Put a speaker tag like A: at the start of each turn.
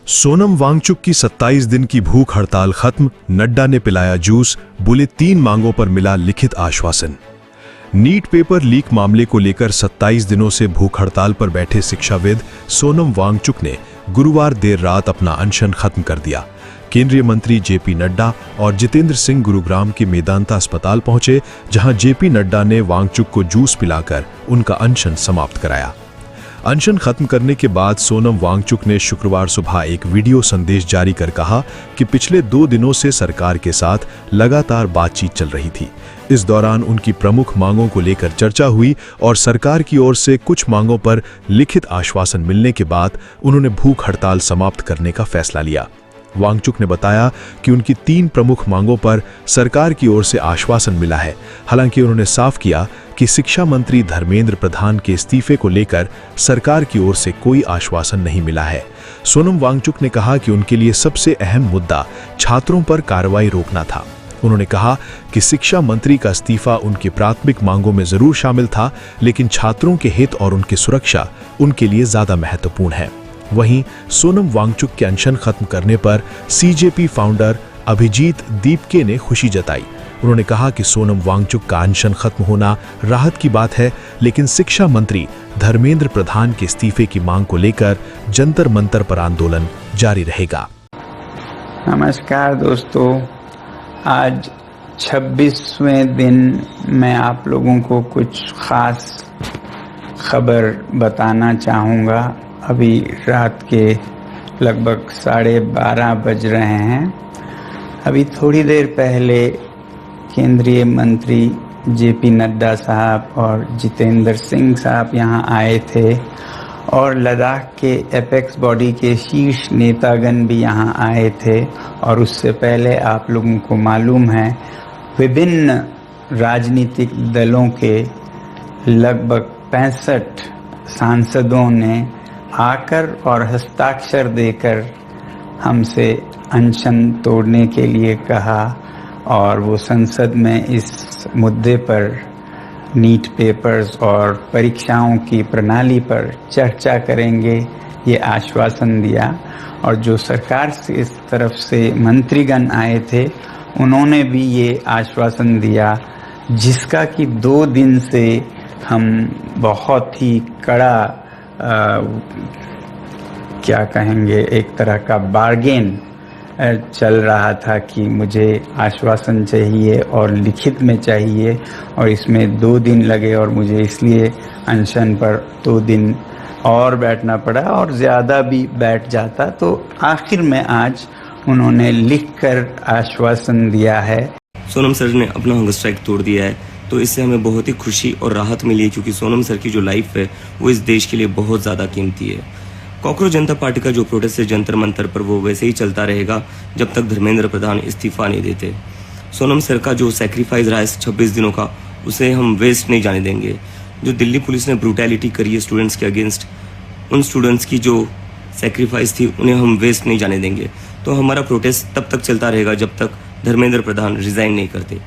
A: सोनम वांगचुक की 27 दिन की भूख हड़ताल खत्म, नड्डा ने पिलाया जूस, बोले 3 मांगों पर मिला लिखित आश्वासन। नीट पेपर लीक मामले को लेकर 27 दिनों से भूख हड़ताल पर बैठे शिक्षाविद सोनम वांगचुक ने गुरुवार देर रात अपना अनशन खत्म कर दिया। केंद्रीय मंत्री जेपी नड्डा और जितेंद्र सिंह गुरुग्राम के मेदांता अस्पताल पहुंचे, जहां जेपी नड्डा ने वांगचुक को जूस पिलाकर उनका अनशन समाप्त कराया। अनशन खत्म करने के बाद सोनम वांगचुक ने शुक्रवार सुबह एक वीडियो संदेश जारी कर कहा कि पिछले 2 दिनों से सरकार के साथ लगातार बातचीत चल रही थी। इस दौरान उनकी प्रमुख मांगों को लेकर चर्चा हुई और सरकार की ओर से कुछ मांगों पर लिखित आश्वासन मिलने के बाद उन्होंने भूख हड़ताल समाप्त करने का फैसला लिया। वांगचुक ने बताया कि उनकी 3 प्रमुख मांगों पर सरकार की ओर से आश्वासन मिला है। हालांकि उन्होंने साफ किया कि शिक्षा मंत्री धर्मेंद्र प्रधान के इस्तीफे को लेकर सरकार की ओर से कोई आश्वासन नहीं मिला है। सोनम वांगचुक ने कहा कि उनके लिए सबसे अहम मुद्दा छात्रों पर कार्रवाई रोकना था। उन्होंने कहा कि शिक्षा मंत्री का इस्तीफा उनकी प्राथमिक मांगों में जरूर शामिल था, लेकिन छात्रों के हित और उनकी सुरक्षा उनके लिए ज्यादा महत्वपूर्ण है। वहीं सोनम वांगचुक के अनशन खत्म करने पर सीजेपी फाउंडर अभिजीत दीपके ने खुशी जताई। उन्होंने कहा कि सोनम वांगचुक का अनशन खत्म होना राहत की बात है, लेकिन शिक्षा मंत्री धर्मेंद्र प्रधान के इस्तीफे की मांग को लेकर जंतर मंतर पर आंदोलन जारी रहेगा।
B: नमस्कार दोस्तों, आज 26वें दिन मैं आप लोगों को कुछ खास खबर बताना चाहूँगा। अभी रात के लगभग 12:30 बज रहे हैं। अभी थोड़ी देर पहले केंद्रीय मंत्री जेपी नड्डा साहब और जितेंद्र सिंह साहब यहाँ आए थे और लद्दाख के एपेक्स बॉडी के शीर्ष नेतागण भी यहाँ आए थे। और उससे पहले आप लोगों को मालूम है, विभिन्न राजनीतिक दलों के लगभग 65 सांसदों ने आकर और हस्ताक्षर देकर हमसे अनशन तोड़ने के लिए कहा और वो संसद में इस मुद्दे पर नीट पेपर्स और परीक्षाओं की प्रणाली पर चर्चा करेंगे, ये आश्वासन दिया। और जो सरकार से इस तरफ से मंत्रीगण आए थे, उन्होंने भी ये आश्वासन दिया, जिसका कि 2 दिन से हम बहुत ही कड़ा क्या कहेंगे, एक तरह का बार्गेन चल रहा था कि मुझे आश्वासन चाहिए और लिखित में चाहिए, और इसमें 2 दिन लगे और मुझे इसलिए अनशन पर 2 दिन और बैठना पड़ा, और ज़्यादा भी बैठ जाता तो आखिर में आज उन्होंने लिखकर आश्वासन दिया है।
C: सोनम सर ने अपना हंगर स्ट्राइक तोड़ दिया है, तो इससे हमें बहुत ही खुशी और राहत मिली है, क्योंकि सोनम सर की जो लाइफ है वो इस देश के लिए बहुत ज़्यादा कीमती है। कॉकरोच जनता पार्टी का जो प्रोटेस्ट है जंतर मंतर पर, वो वैसे ही चलता रहेगा जब तक धर्मेंद्र प्रधान इस्तीफा नहीं देते। सोनम सर का जो सेक्रीफाइस रहा है 26 दिनों का, उसे हम वेस्ट नहीं जाने देंगे। जो दिल्ली पुलिस ने ब्रूटैलिटी करी है स्टूडेंट्स के अगेंस्ट, उन स्टूडेंट्स की जो सेक्रीफाइस थी उन्हें हम वेस्ट नहीं जाने देंगे। तो हमारा प्रोटेस्ट तब तक चलता रहेगा जब तक धर्मेंद्र प्रधान रिजाइन नहीं करते।